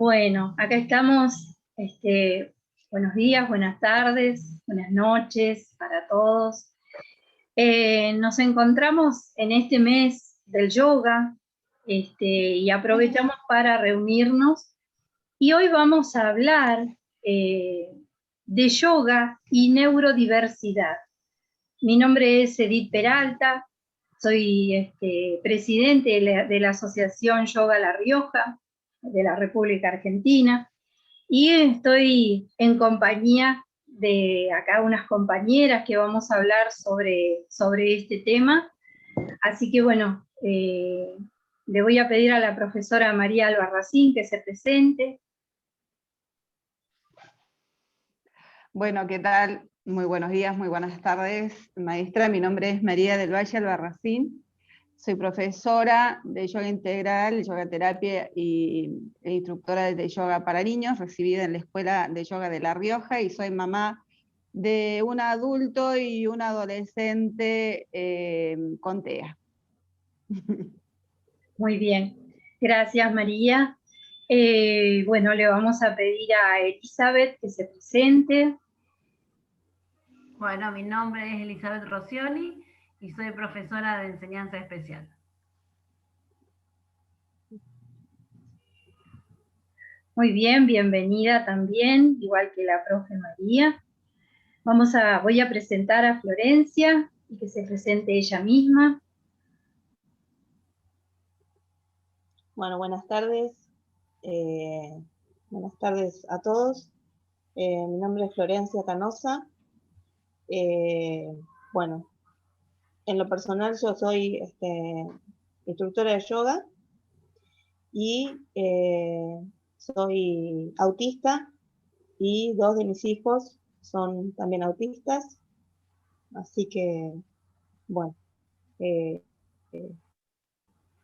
Bueno, acá estamos. Buenos días, buenas tardes, buenas noches para todos. Nos encontramos en este mes del yoga, y aprovechamos para reunirnos. Y hoy vamos a hablar de yoga y neurodiversidad. Mi nombre es Edith Peralta, soy presidente de la Asociación Yoga La Rioja, de la República Argentina, y estoy en compañía de acá unas compañeras que vamos a hablar sobre este tema. Así que bueno, le voy a pedir a la profesora María Albarracín que se presente. Bueno, ¿qué tal? Muy buenos días, muy buenas tardes, maestra. Mi nombre es María del Valle Albarracín. Soy profesora de yoga integral, yoga terapia e instructora de yoga para niños, recibida en la Escuela de Yoga de La Rioja, y soy mamá de un adulto y un adolescente con TEA. Muy bien, gracias María. Bueno, le vamos a pedir a Elizabeth que se presente. Bueno, mi nombre es Elizabeth Rocioni y soy profesora de enseñanza especial. Muy bien, bienvenida también, igual que la profe María. Voy a presentar a Florencia y que se presente ella misma. Bueno, buenas tardes. Buenas tardes a todos. Mi nombre es Florencia Canosa. Bueno, en lo personal yo soy instructora de yoga y soy autista, y 2 de mis hijos son también autistas. Así que, bueno,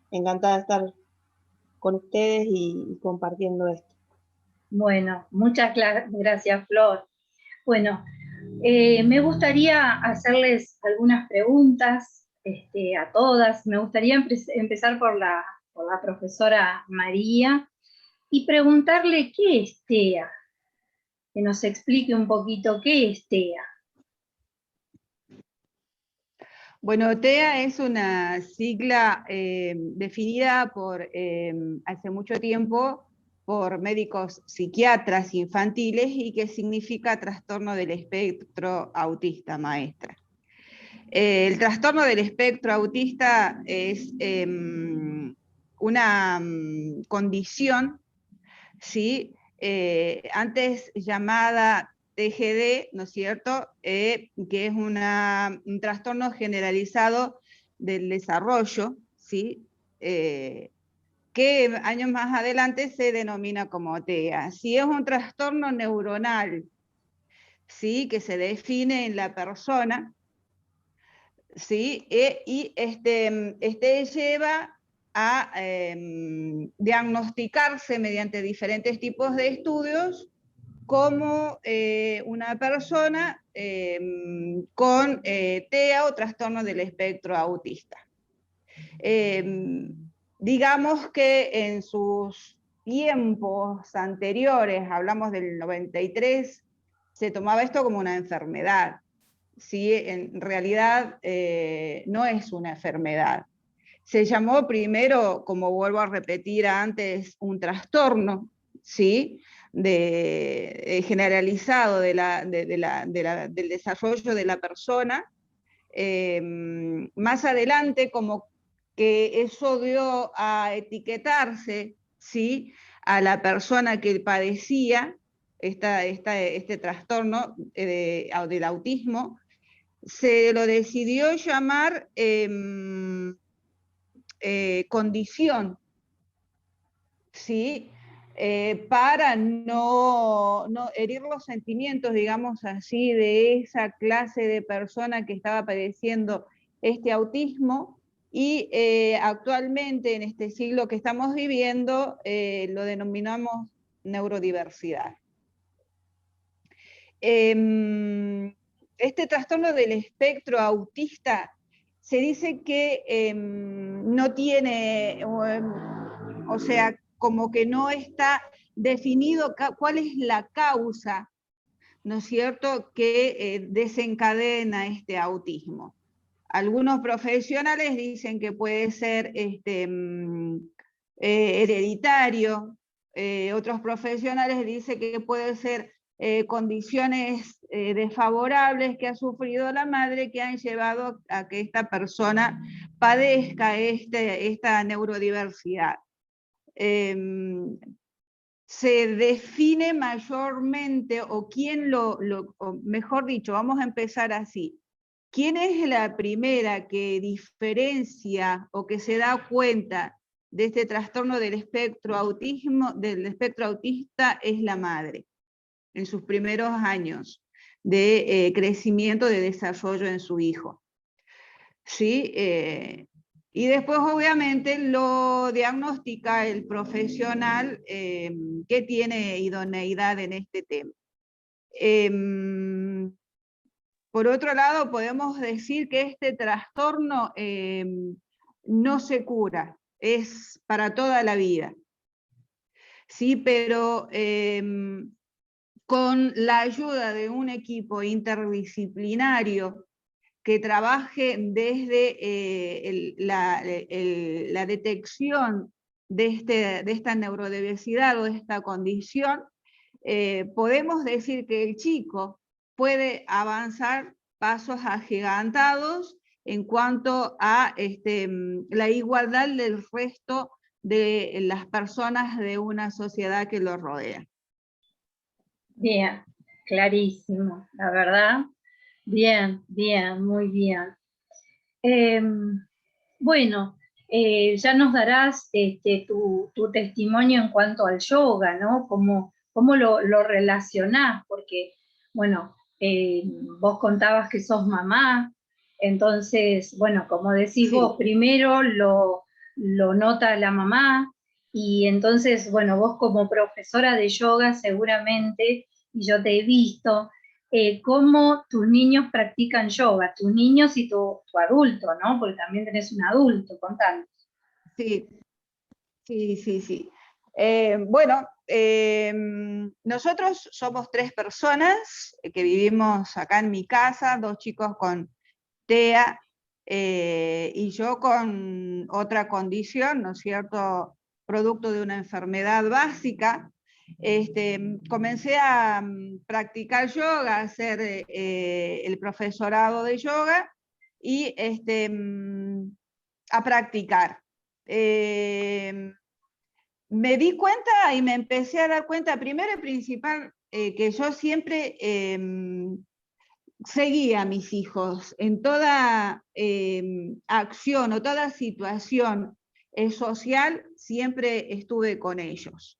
encantada de estar con ustedes y compartiendo esto. Bueno, muchas gracias, Flor. Bueno, me gustaría hacerles algunas preguntas a todas. Me gustaría empezar por la profesora María y preguntarle qué es TEA, que nos explique un poquito qué es TEA. Bueno, TEA es una sigla definida hace mucho tiempo por médicos psiquiatras infantiles, y que significa trastorno del espectro autista, maestra. El trastorno del espectro autista es una condición, ¿sí? Antes llamada TGD, ¿no es cierto?, que es un trastorno generalizado del desarrollo, ¿sí? Que años más adelante se denomina como TEA. Si es un trastorno neuronal, ¿sí?, que se define en la persona, ¿sí? Y lleva a diagnosticarse mediante diferentes tipos de estudios como una persona con TEA o trastorno del espectro autista. Digamos que en sus tiempos anteriores, hablamos del 93, se tomaba esto como una enfermedad. Sí, en realidad no es una enfermedad. Se llamó primero, como vuelvo a repetir antes, un trastorno, ¿sí?, generalizado del desarrollo de la persona. Más adelante, como que eso dio a etiquetarse, ¿sí?, a la persona que padecía este trastorno del autismo, se lo decidió llamar condición, ¿sí? Para no herir los sentimientos, digamos así, de esa clase de persona que estaba padeciendo este autismo, y actualmente en este siglo que estamos viviendo lo denominamos neurodiversidad. Este trastorno del espectro autista se dice que no tiene, o sea, como que no está definido cuál es la causa, ¿no es cierto?, que desencadena este autismo. Algunos profesionales dicen que puede ser hereditario, otros profesionales dicen que puede ser condiciones desfavorables que ha sufrido la madre que han llevado a que esta persona padezca esta neurodiversidad. Se define mayormente, o mejor dicho, vamos a empezar así. ¿Quién es la primera que diferencia o que se da cuenta de este trastorno del espectro autista? Es la madre, en sus primeros años de crecimiento, de desarrollo en su hijo. ¿Sí? Y después, obviamente, lo diagnostica el profesional que tiene idoneidad en este tema. Por otro lado, podemos decir que este trastorno no se cura, es para toda la vida. Sí, pero con la ayuda de un equipo interdisciplinario que trabaje desde la detección de esta neurodiversidad o de esta condición, podemos decir que el chico puede avanzar pasos agigantados en cuanto a la igualdad del resto de las personas de una sociedad que lo rodea. Bien, clarísimo, la verdad. Bien, bien, muy bien. Bueno, ya nos darás tu testimonio en cuanto al yoga, ¿no? ¿Cómo lo relacionás? Porque, bueno, vos contabas que sos mamá, entonces, bueno, como decís vos, primero lo nota la mamá, y entonces, bueno, vos como profesora de yoga seguramente, y yo te he visto, cómo tus niños practican yoga, tus niños y tu adulto, ¿no? Porque también tenés un adulto, contanos. Sí. Bueno, nosotros somos 3 personas que vivimos acá en mi casa, 2 chicos con TEA y yo con otra condición, ¿no es cierto?, producto de una enfermedad básica. Comencé a practicar yoga, a hacer el profesorado de yoga y a practicar. Me di cuenta y me empecé a dar cuenta, primero y principal, que yo siempre seguía a mis hijos en toda acción o toda situación social, siempre estuve con ellos.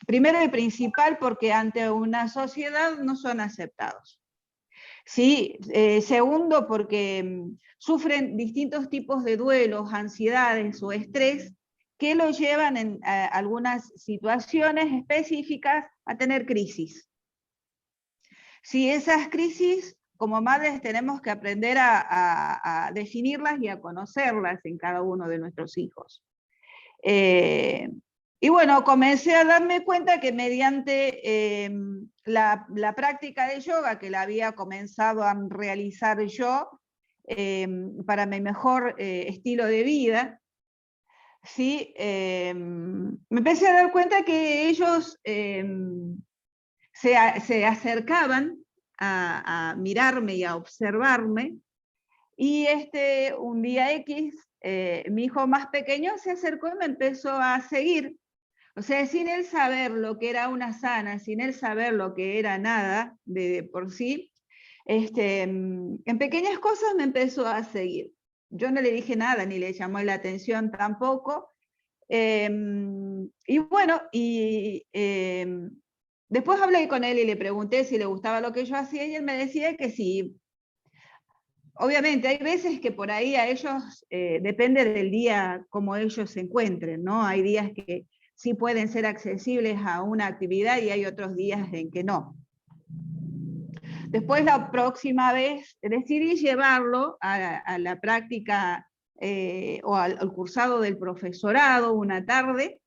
Primero y principal porque ante una sociedad no son aceptados. ¿Sí? Segundo, porque sufren distintos tipos de duelos, ansiedades o estrés que los llevan en algunas situaciones específicas a tener crisis. Sí, esas crisis, como madres, tenemos que aprender a definirlas y a conocerlas en cada uno de nuestros hijos. Y bueno, comencé a darme cuenta que mediante la práctica de yoga, que la había comenzado a realizar yo para mi mejor estilo de vida, ¿sí? Me empecé a dar cuenta que ellos se acercaban a mirarme y a observarme, y un día X, mi hijo más pequeño se acercó y me empezó a seguir. O sea, sin él saber lo que era una sana, sin él saber lo que era nada de por sí, en pequeñas cosas me empezó a seguir. Yo no le dije nada, ni le llamó la atención tampoco. Y bueno, después hablé con él y le pregunté si le gustaba lo que yo hacía, y él me decía que sí. Obviamente, hay veces que por ahí a ellos, depende del día como ellos se encuentren, ¿no? Hay días que sí pueden ser accesibles a una actividad y hay otros días en que no. Después, la próxima vez, decidí llevarlo a la práctica o al cursado del profesorado una tarde,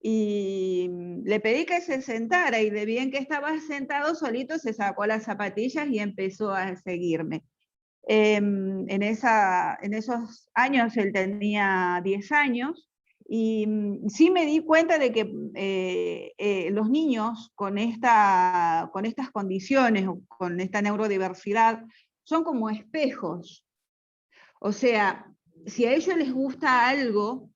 y le pedí que se sentara, y de bien que estaba sentado solito se sacó las zapatillas y empezó a seguirme. En esos años él tenía 10 años, y sí me di cuenta de que los niños con estas condiciones, o con esta neurodiversidad, son como espejos. O sea, si a ellos les gusta algo,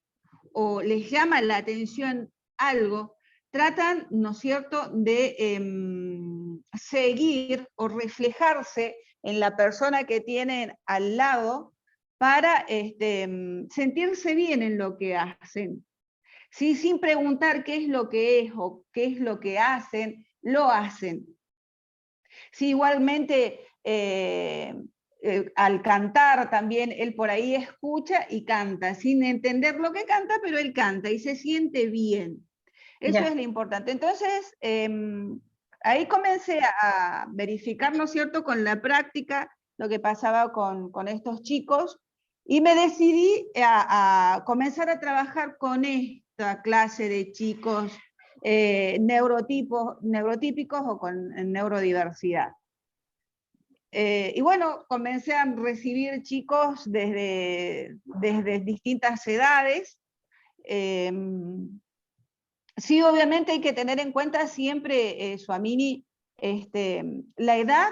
o les llama la atención algo, tratan, ¿no es cierto?, de seguir o reflejarse en la persona que tienen al lado para sentirse bien en lo que hacen. ¿Sí? Sin preguntar qué es lo que es o qué es lo que hacen, lo hacen. Sí, igualmente, al cantar también, él por ahí escucha y canta, sin entender lo que canta, pero él canta y se siente bien. Eso es lo importante. Entonces, ahí comencé a verificar, ¿no es cierto?, con la práctica, lo que pasaba con estos chicos, y me decidí a comenzar a trabajar con esta clase de chicos neurotípicos o con neurodiversidad. Y bueno, comencé a recibir chicos desde distintas edades. Sí, obviamente hay que tener en cuenta siempre, Suamini, la edad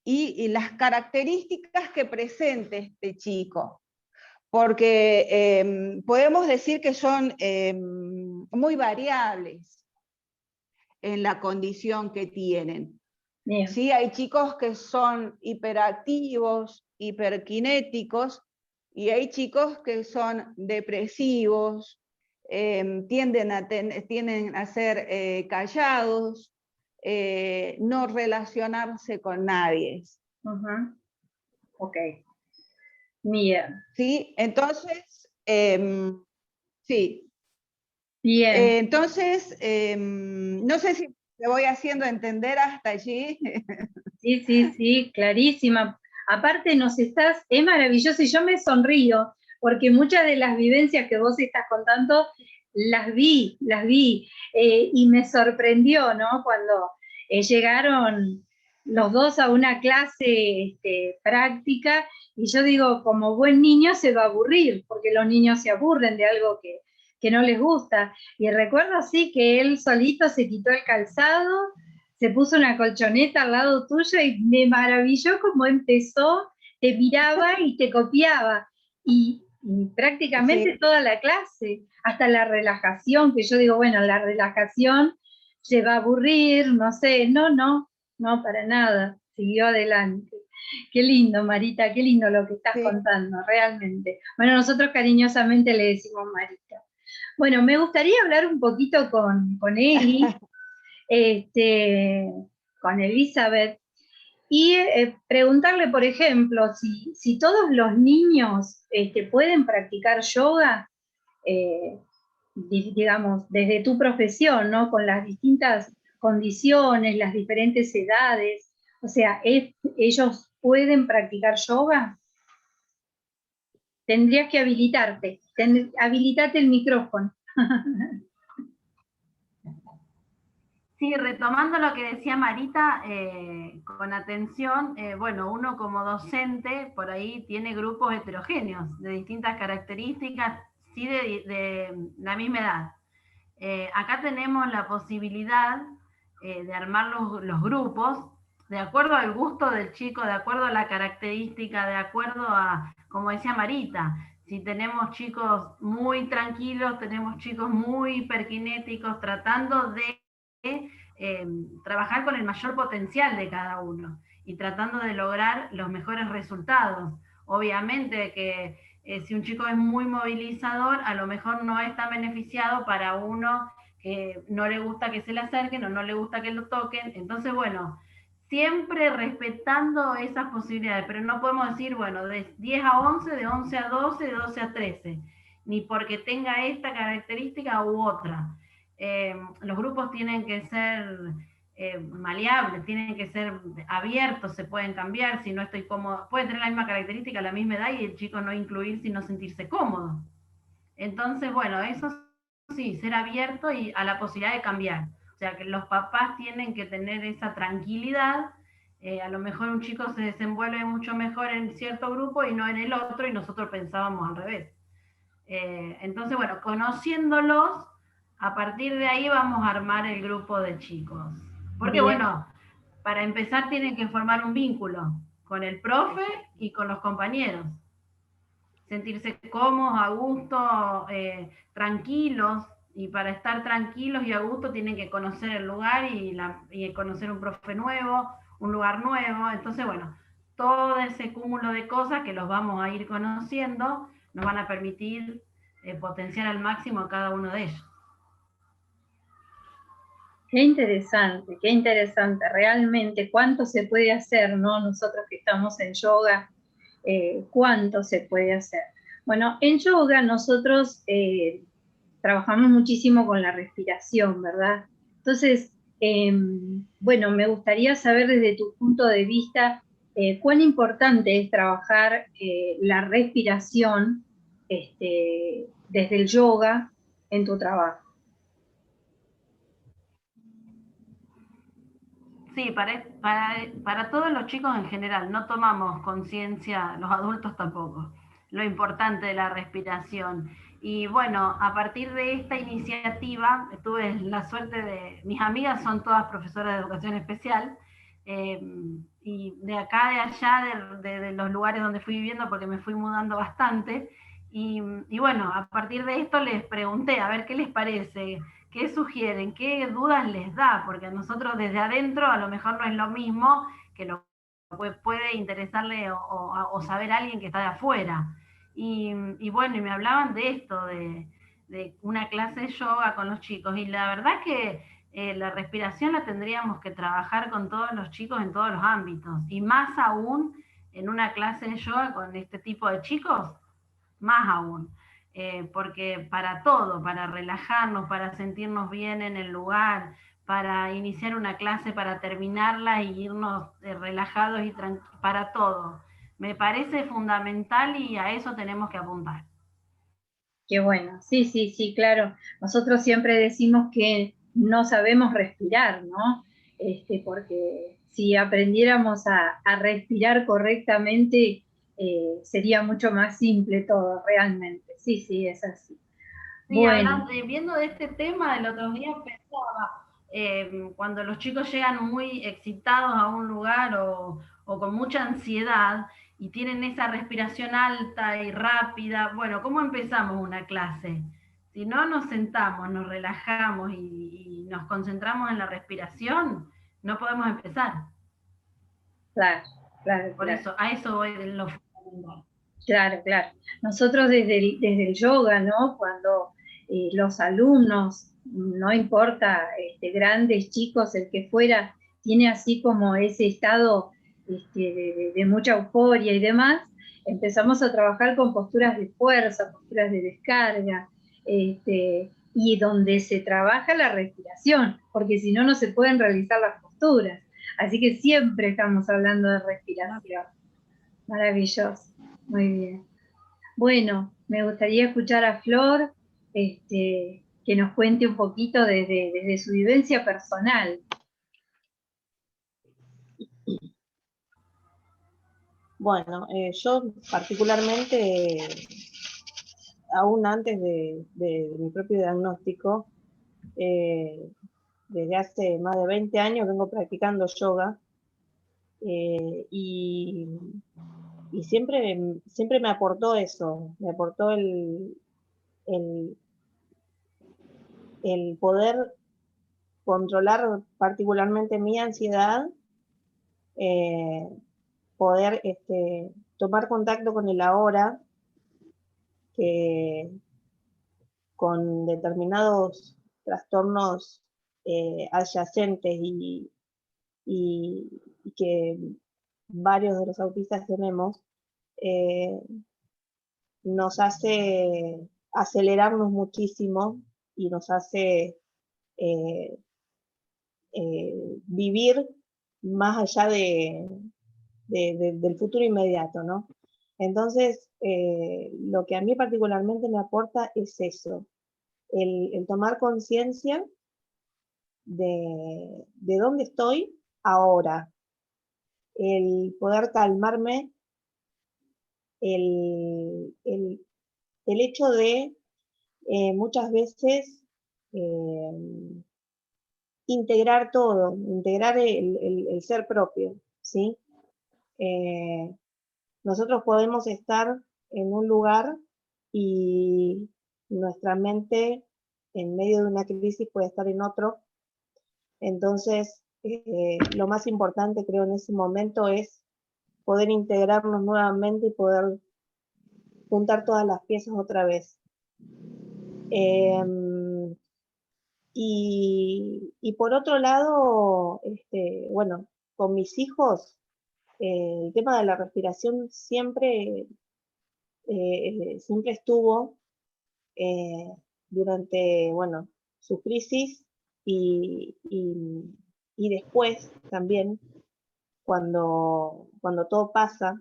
y las características que presente este chico. Porque podemos decir que son muy variables en la condición que tienen. Sí, hay chicos que son hiperactivos, hiperkinéticos, y hay chicos que son depresivos, tienden a ser callados, no relacionarse con nadie. Ok. Bien. ¿Sí? Entonces, sí. Bien. Entonces, no sé si te voy haciendo entender hasta allí. Sí, sí, sí, clarísima. Aparte es maravilloso, y yo me sonrío, porque muchas de las vivencias que vos estás contando, las vi, y me sorprendió, ¿no? Cuando llegaron los dos a una clase práctica, y yo digo, como buen niño se va a aburrir, porque los niños se aburren de algo que no les gusta. Y recuerdo así que él solito se quitó el calzado, se puso una colchoneta al lado tuyo, y me maravilló cómo empezó, te miraba y te copiaba. Y prácticamente Sí. toda la clase, hasta la relajación, que yo digo, bueno, la relajación se va a aburrir, no sé, no, para nada, siguió adelante. Qué lindo, Marita, qué lindo lo que estás contando, realmente. Bueno, nosotros cariñosamente le decimos Marita. Bueno, me gustaría hablar un poquito con Eli, con Elizabeth, y preguntarle, por ejemplo, si todos los niños pueden practicar yoga, digamos, desde tu profesión, ¿no? Con las distintas condiciones, las diferentes edades. O sea, ¿ellos pueden practicar yoga? Tendrías que habilitarte. Habilitate el micrófono. Sí, retomando lo que decía Marita, con atención, bueno, uno como docente por ahí tiene grupos heterogéneos de distintas características, sí de la misma edad. Acá tenemos la posibilidad de armar los grupos de acuerdo al gusto del chico, de acuerdo a la característica, de acuerdo a, como decía Marita, si tenemos chicos muy tranquilos, tenemos chicos muy hiperkinéticos, tratando de trabajar con el mayor potencial de cada uno y tratando de lograr los mejores resultados. Obviamente que si un chico es muy movilizador, a lo mejor no es tan beneficiado para uno que no le gusta que se le acerquen o no le gusta que lo toquen. Entonces, bueno, siempre respetando esas posibilidades, pero no podemos decir, bueno, de 10 a 11, de 11 a 12, de 12 a 13, ni porque tenga esta característica u otra. Los grupos tienen que ser maleables, tienen que ser abiertos, se pueden cambiar, si no estoy cómodo, puede tener la misma característica, la misma edad, y el chico no incluirse y no sentirse cómodo. Entonces, bueno, esos sí, ser abierto y a la posibilidad de cambiar. O sea, que los papás tienen que tener esa tranquilidad. A lo mejor un chico se desenvuelve mucho mejor en cierto grupo y no en el otro, y nosotros pensábamos al revés. Entonces, bueno, conociéndolos, a partir de ahí vamos a armar el grupo de chicos. Porque, Bien. bueno, para empezar tienen que formar un vínculo con el profe y con los compañeros. Sentirse cómodos, a gusto, tranquilos, y para estar tranquilos y a gusto tienen que conocer el lugar y conocer un profe nuevo, un lugar nuevo. Entonces, bueno, todo ese cúmulo de cosas que los vamos a ir conociendo nos van a permitir potenciar al máximo a cada uno de ellos. Qué interesante, realmente cuánto se puede hacer, ¿no? Nosotros que estamos en yoga, cuánto se puede hacer. Bueno, en yoga nosotros trabajamos muchísimo con la respiración, ¿verdad? Entonces, bueno, me gustaría saber desde tu punto de vista cuán importante es trabajar la respiración desde el yoga en tu trabajo. Sí, para todos los chicos en general, no tomamos conciencia, los adultos tampoco, lo importante de la respiración. Y bueno, a partir de esta iniciativa, tuve la suerte mis amigas son todas profesoras de educación especial, y de acá, de allá, de los lugares donde fui viviendo, porque me fui mudando bastante, y bueno, a partir de esto les pregunté, a ver qué les parece, qué sugieren, qué dudas les da, porque a nosotros desde adentro a lo mejor no es lo mismo que lo puede interesarle o saber a alguien que está de afuera. Y bueno, y me hablaban de esto, de una clase de yoga con los chicos, y la verdad que la respiración la tendríamos que trabajar con todos los chicos en todos los ámbitos, y más aún en una clase de yoga con este tipo de chicos, más aún. Porque para todo, para relajarnos, para sentirnos bien en el lugar, para iniciar una clase, para terminarla y irnos relajados y para todo. Me parece fundamental y a eso tenemos que apuntar. Qué bueno, sí, sí, sí, claro. Nosotros siempre decimos que no sabemos respirar, ¿no? Porque si aprendiéramos a respirar correctamente, sería mucho más simple todo, realmente. Sí, sí, es así. Sí, Bueno, viendo de este tema, el otro día pensaba, cuando los chicos llegan muy excitados a un lugar o con mucha ansiedad y tienen esa respiración alta y rápida, bueno, ¿cómo empezamos una clase? Si no nos sentamos, nos relajamos y nos concentramos en la respiración, no podemos empezar. claro, claro, Por claro. eso, a eso voy de lo fundamental. Claro, claro. Nosotros desde el yoga, ¿no? Cuando los alumnos, no importa, grandes, chicos, el que fuera, tiene así como ese estado de mucha euforia y demás, empezamos a trabajar con posturas de fuerza, posturas de descarga, y donde se trabaja la respiración, porque si no, no se pueden realizar las posturas. Así que siempre estamos hablando de respiración. Maravilloso, muy bien. Bueno, me gustaría escuchar a Flor, que nos cuente un poquito desde su vivencia personal. Bueno, yo particularmente, aún antes de mi propio diagnóstico, desde hace más de 20 años vengo practicando yoga, y siempre me aportó eso, me aportó el, el poder controlar particularmente mi ansiedad, eh, poder tomar contacto con el ahora, que con determinados trastornos adyacentes y que varios de los autistas tenemos, eh, nos hace acelerarnos muchísimo y nos hace eh, vivir más allá del futuro inmediato, ¿no? Entonces, lo que a mí particularmente me aporta es eso, el tomar conciencia de dónde estoy ahora, el poder calmarme, el hecho de muchas veces integrar todo, integrar el ser propio, ¿sí? Nosotros podemos estar en un lugar y nuestra mente en medio de una crisis puede estar en otro. Entonces, lo más importante creo en ese momento es poder integrarnos nuevamente y poder juntar todas las piezas otra vez. Y por otro lado, bueno, con mis hijos, el tema de la respiración siempre estuvo durante, bueno, su crisis y después también, cuando todo pasa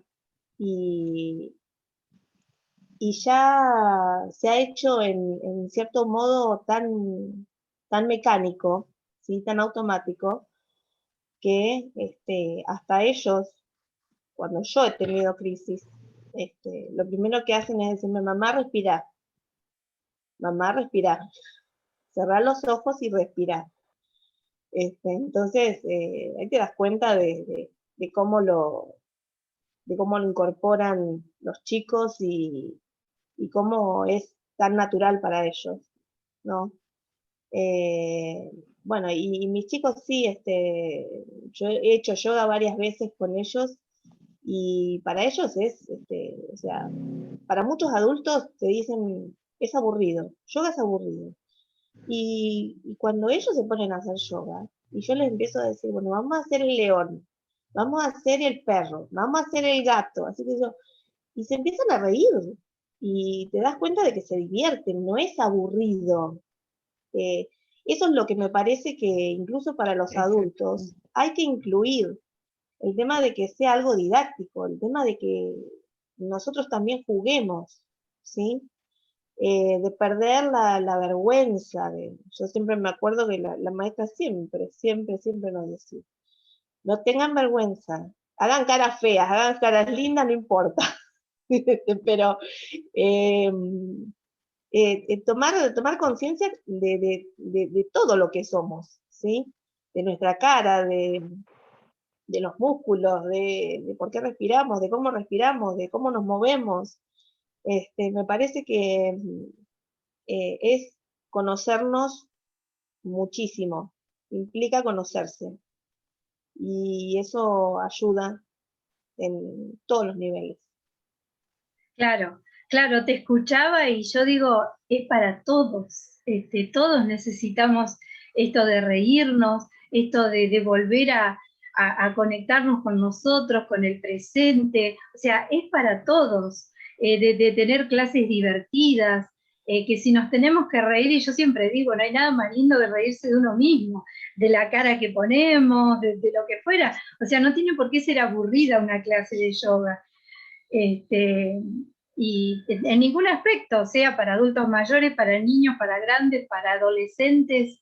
y ya se ha hecho en cierto modo tan mecánico, ¿sí? Tan automático, que hasta ellos, cuando yo he tenido crisis, lo primero que hacen es decirme, mamá, respira, cerrar los ojos y respirar. Entonces, ahí te das cuenta de cómo lo incorporan los chicos y cómo es tan natural para ellos, ¿no? Bueno, y mis chicos sí, yo he hecho yoga varias veces con ellos y para ellos es, o sea, para muchos adultos te dicen, es aburrido, yoga es aburrido. Y cuando ellos se ponen a hacer yoga, y yo les empiezo a decir, bueno, vamos a hacer el león, vamos a hacer el perro, vamos a hacer el gato, así que y se empiezan a reír, y te das cuenta de que se divierten, no es aburrido. Eso es lo que me parece que incluso para los adultos hay que incluir, el tema de que sea algo didáctico, el tema de que nosotros también juguemos, ¿sí? De perder la vergüenza. Yo siempre me acuerdo que la maestra siempre nos decía, no tengan vergüenza, hagan caras feas, hagan caras lindas, no importa, pero tomar conciencia de todo lo que somos, ¿sí? De nuestra cara, de los músculos, de por qué respiramos, de cómo nos movemos. Me parece que es conocernos muchísimo, implica conocerse, y eso ayuda en todos los niveles. Claro, claro, te escuchaba y yo digo, es para todos, todos necesitamos esto de reírnos, esto de volver a conectarnos con nosotros, con el presente, o sea, es para todos, de tener clases divertidas, que si nos tenemos que reír, y yo siempre digo, no hay nada más lindo que reírse de uno mismo, de la cara que ponemos, de lo que fuera, o sea, no tiene por qué ser aburrida una clase de yoga. Y en ningún aspecto, sea para adultos mayores, para niños, para grandes, para adolescentes,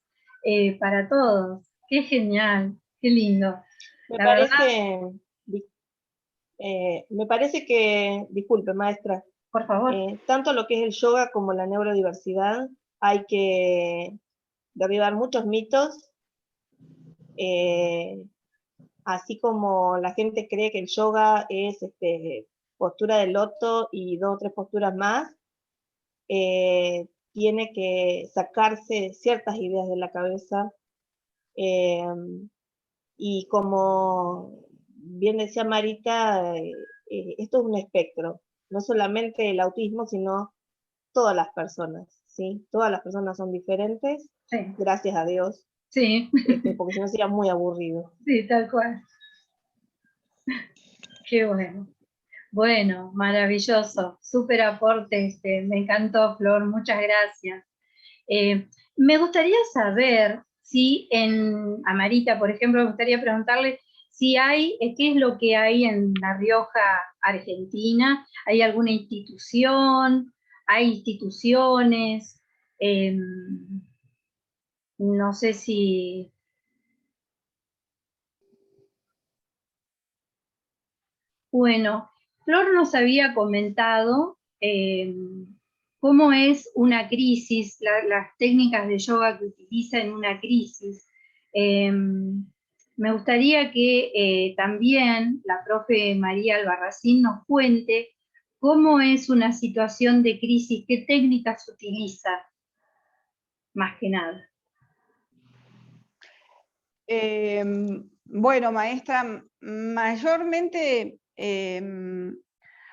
para todos. Qué genial, qué lindo. Me parece que, disculpe maestra, por favor. Tanto lo que es el yoga como la neurodiversidad, hay que derribar muchos mitos, así como la gente cree que el yoga es postura de loto y 2 o 3 posturas más, tiene que sacarse ciertas ideas de la cabeza, y como bien decía Marita, esto es un espectro, no solamente el autismo, sino todas las personas, ¿sí? Todas las personas son diferentes, sí. Gracias a Dios, sí. Porque si no sería muy aburrido. Sí, tal cual. Qué bueno. Bueno, maravilloso, súper aporte, me encantó, Flor, muchas gracias. Me gustaría saber si a Marita, por ejemplo, me gustaría preguntarle si hay, qué es lo que hay en La Rioja, Argentina, ¿hay alguna institución? ¿Hay instituciones? No sé si... Bueno, Flor nos había comentado cómo es una crisis, las técnicas de yoga que utiliza en una crisis. Me gustaría que también la profe María Albarracín nos cuente cómo es una situación de crisis, qué técnicas utiliza, más que nada. Bueno, maestra, mayormente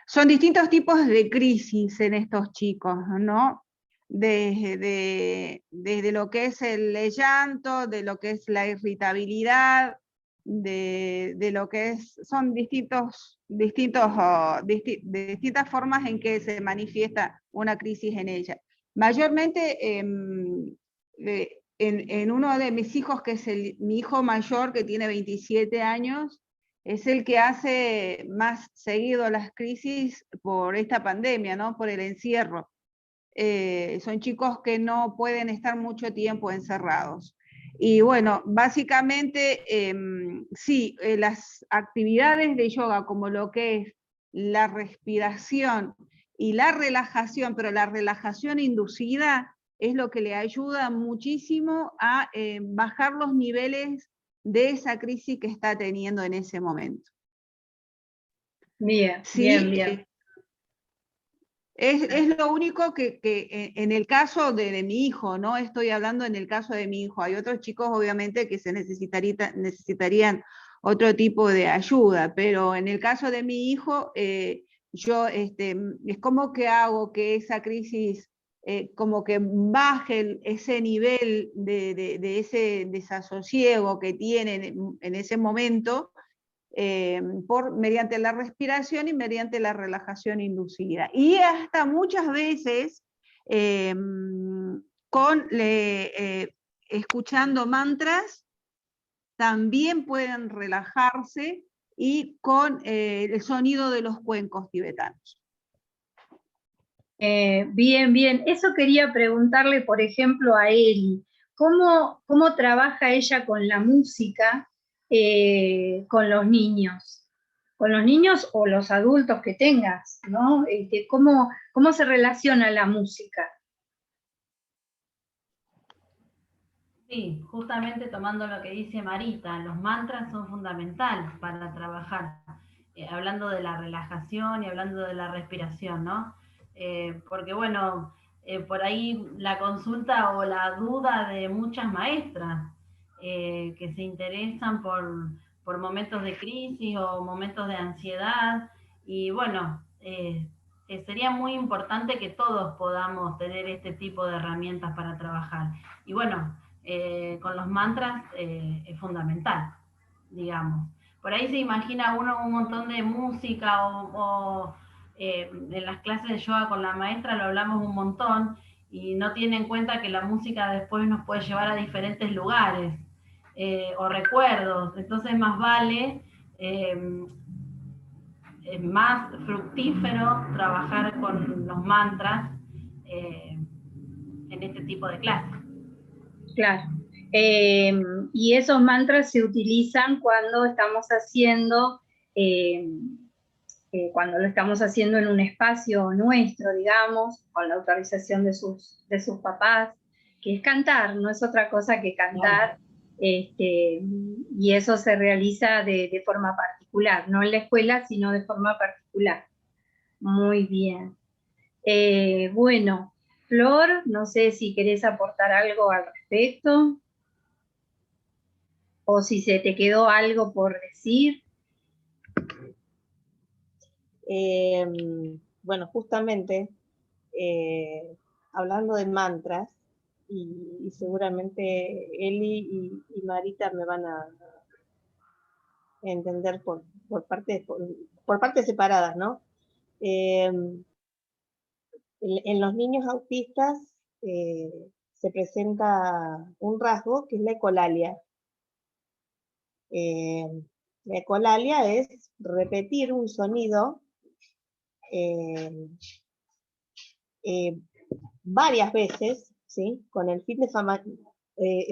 son distintos tipos de crisis en estos chicos, ¿no? Desde lo que es el llanto, de lo que es la irritabilidad, de lo que es, son distintas formas en que se manifiesta una crisis en ella. Mayormente en uno de mis hijos, que es mi hijo mayor, que tiene 27 años, es el que hace más seguido las crisis por esta pandemia, ¿no? Por el encierro. Son chicos que no pueden estar mucho tiempo encerrados. Y bueno, básicamente, sí, las actividades de yoga, como lo que es la respiración y la relajación, pero la relajación inducida, es lo que le ayuda muchísimo a bajar los niveles de esa crisis que está teniendo en ese momento. Bien, Sí, bien, bien. Es lo único que en el caso de mi hijo, ¿no? Estoy hablando en el caso de mi hijo. Hay otros chicos, obviamente, que se necesitarían otro tipo de ayuda, pero en el caso de mi hijo, yo es como que hago que esa crisis, como que baje ese nivel de ese desasosiego que tienen en ese momento, mediante la respiración y mediante la relajación inducida. Y hasta muchas veces escuchando mantras también pueden relajarse, y con el sonido de los cuencos tibetanos. Bien, bien. Eso quería preguntarle, por ejemplo, a Eli. ¿Cómo trabaja ella con la música con los niños? Con los niños o los adultos que tengas, ¿no? ¿Cómo se relaciona la música? Sí, justamente tomando lo que dice Marita, los mantras son fundamentales para trabajar, hablando de la relajación y hablando de la respiración, ¿no? Porque bueno, por ahí la consulta o la duda de muchas maestras que se interesan por momentos de crisis o momentos de ansiedad, y bueno, sería muy importante que todos podamos tener este tipo de herramientas para trabajar. Y bueno, con los mantras es fundamental, digamos. Por ahí se imagina uno un montón de música o en las clases de yoga con la maestra lo hablamos un montón, y no tiene en cuenta que la música después nos puede llevar a diferentes lugares o recuerdos. Entonces más vale, es más fructífero trabajar con los mantras en este tipo de clases. Claro. Y esos mantras se utilizan cuando estamos haciendo, cuando lo estamos haciendo en un espacio nuestro, digamos, con la autorización de sus papás, que es cantar, no es otra cosa que cantar, y eso se realiza de forma particular, no en la escuela, sino de forma particular. Muy bien. Bueno, Flor, no sé si querés aportar algo al respecto, o si se te quedó algo por decir. Bueno, justamente, hablando de mantras, y seguramente Eli y Marita me van a entender por partes separadas, ¿no? En los niños autistas se presenta un rasgo que es la ecolalia. La ecolalia es repetir un sonido varias veces ¿sí? Con el fin de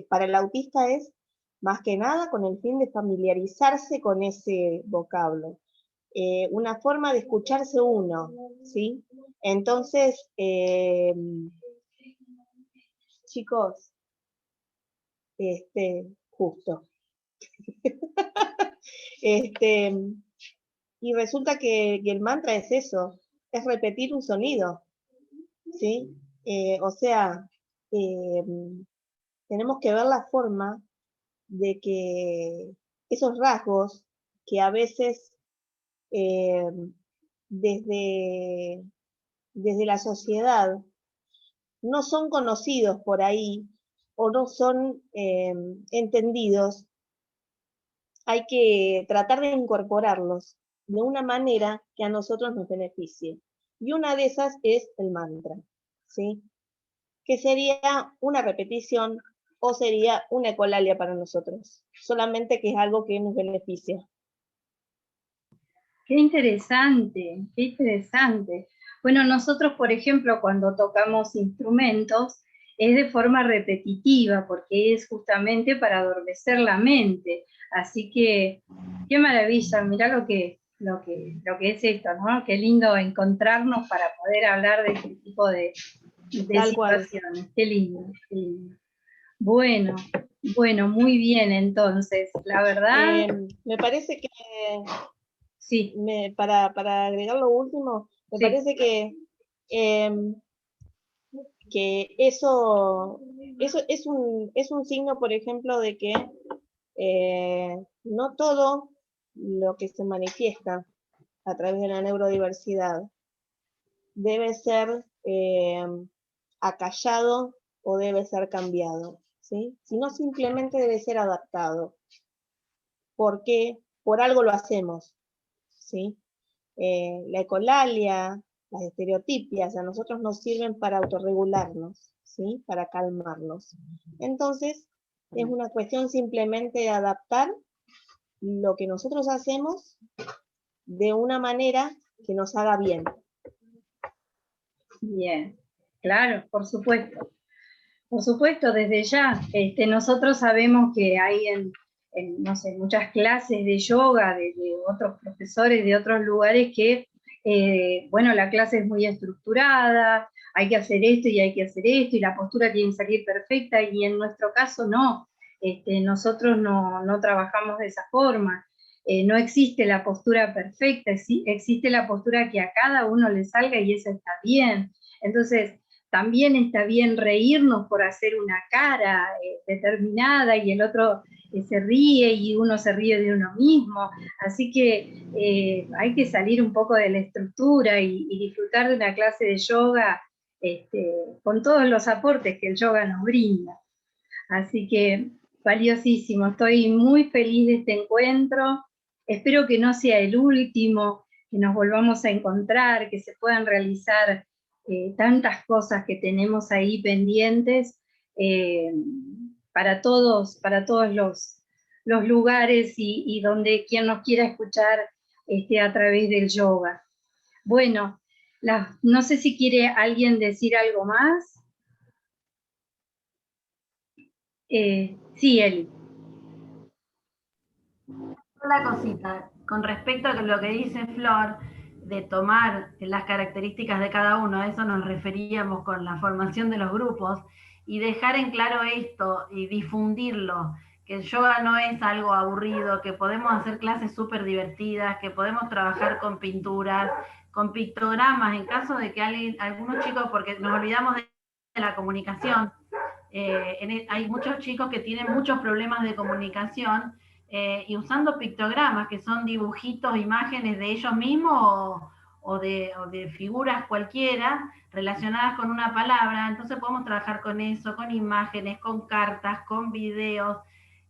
para el autista es más que nada con el fin de familiarizarse con ese vocablo. Una forma de escucharse uno, ¿sí? Entonces, chicos, justo. Y resulta que el mantra es eso, es repetir un sonido, ¿sí? O sea, tenemos que ver la forma de que esos rasgos que a veces desde, desde la sociedad no son conocidos por ahí o no son entendidos, hay que tratar de incorporarlos de una manera que a nosotros nos beneficie. Y una de esas es el mantra, ¿sí? Que sería una repetición o sería una ecolalia para nosotros, solamente que es algo que nos beneficia. Qué interesante, qué interesante. Bueno, nosotros, por ejemplo, cuando tocamos instrumentos, es de forma repetitiva, porque es justamente para adormecer la mente. Así que, qué maravilla, mirá lo que es esto, ¿no? Qué lindo encontrarnos para poder hablar de este tipo de Tal cual. situaciones. Qué lindo, qué lindo. Bueno, muy bien entonces, la verdad, Me parece que, sí, para agregar lo último, me sí. parece que eso es un signo, por ejemplo, de que no todo lo que se manifiesta a través de la neurodiversidad debe ser acallado o debe ser cambiado, ¿sí? Sino simplemente debe ser adaptado. Porque por algo lo hacemos, ¿sí? La ecolalia, las estereotipias, a nosotros nos sirven para autorregularnos, ¿sí? Para calmarnos. Entonces, es una cuestión simplemente de adaptar lo que nosotros hacemos de una manera que nos haga bien. Bien, claro, por supuesto. Por supuesto, desde ya. Nosotros sabemos que hay no sé, muchas clases de yoga de otros profesores de otros lugares que, bueno, la clase es muy estructurada, hay que hacer esto y hay que hacer esto, y la postura tiene que salir perfecta, y en nuestro caso no. Nosotros no trabajamos de esa forma. No existe la postura perfecta, existe la postura que a cada uno le salga y eso está bien. Entonces, también está bien reírnos por hacer una cara determinada y el otro se ríe y uno se ríe de uno mismo. Así que hay que salir un poco de la estructura y disfrutar de una clase de yoga con todos los aportes que el yoga nos brinda. Así que valiosísimo, estoy muy feliz de este encuentro, espero que no sea el último, que nos volvamos a encontrar, que se puedan realizar tantas cosas que tenemos ahí pendientes eh, para todos los lugares y donde quien nos quiera escuchar a través del yoga. Bueno, no sé si quiere alguien decir algo más. Sí, Eli. Una cosita, con respecto a lo que dice Flor, de tomar las características de cada uno, a eso nos referíamos con la formación de los grupos, y dejar en claro esto y difundirlo, que el yoga no es algo aburrido, que podemos hacer clases súper divertidas, que podemos trabajar con pinturas, con pictogramas, en caso de que algunos chicos, porque nos olvidamos de la comunicación, hay muchos chicos que tienen muchos problemas de comunicación, y usando pictogramas, que son dibujitos, imágenes de ellos mismos o de figuras cualquiera relacionadas con una palabra. Entonces podemos trabajar con eso, con imágenes, con cartas, con videos.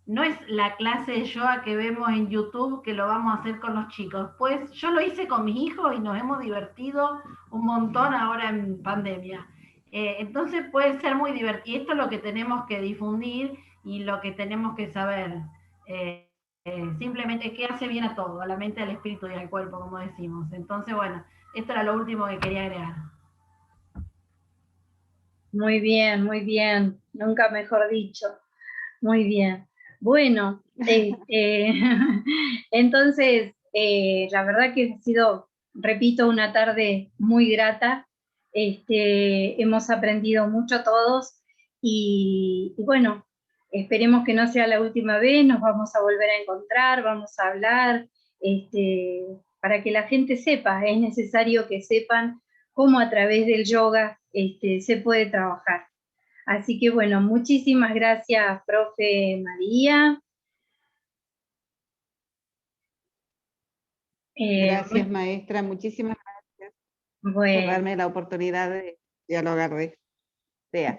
No es la clase de yoga que vemos en YouTube que lo vamos a hacer con los chicos. Pues yo lo hice con mis hijos y nos hemos divertido un montón ahora en pandemia. Entonces puede ser muy divertido. Esto es lo que tenemos que difundir y lo que tenemos que saber. Simplemente que hace bien a todo, a la mente, al espíritu y al cuerpo, como decimos. Entonces, bueno, esto era lo último que quería agregar. muy bien, nunca mejor dicho, muy bien. Bueno, entonces, la verdad que ha sido, repito, una tarde muy grata. Hemos aprendido mucho todos y bueno, esperemos que no sea la última vez, nos vamos a volver a encontrar, vamos a hablar, para que la gente sepa, es necesario que sepan cómo a través del yoga se puede trabajar. Así que bueno, muchísimas gracias, profe María. Gracias, maestra. Muchísimas gracias por Bueno, darme la oportunidad de dialogar de este tema.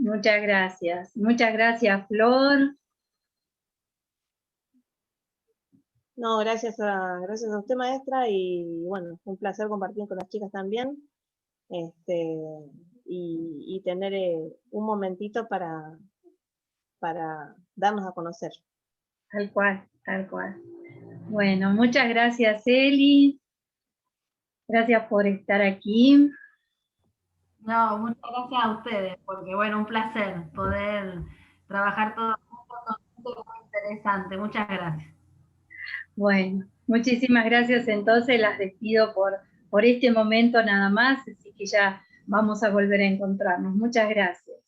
muchas gracias. Muchas gracias, Flor. No, gracias a usted, maestra, y bueno, un placer compartir con las chicas también, y tener un momentito para darnos a conocer. Tal cual, tal cual. Bueno, muchas gracias, Eli. Gracias por estar aquí. No, muchas gracias a ustedes, porque bueno, un placer poder trabajar todos juntos con gente muy interesante. Muchas gracias. Bueno, muchísimas gracias. Entonces las despido por este momento nada más, así que ya vamos a volver a encontrarnos. Muchas gracias.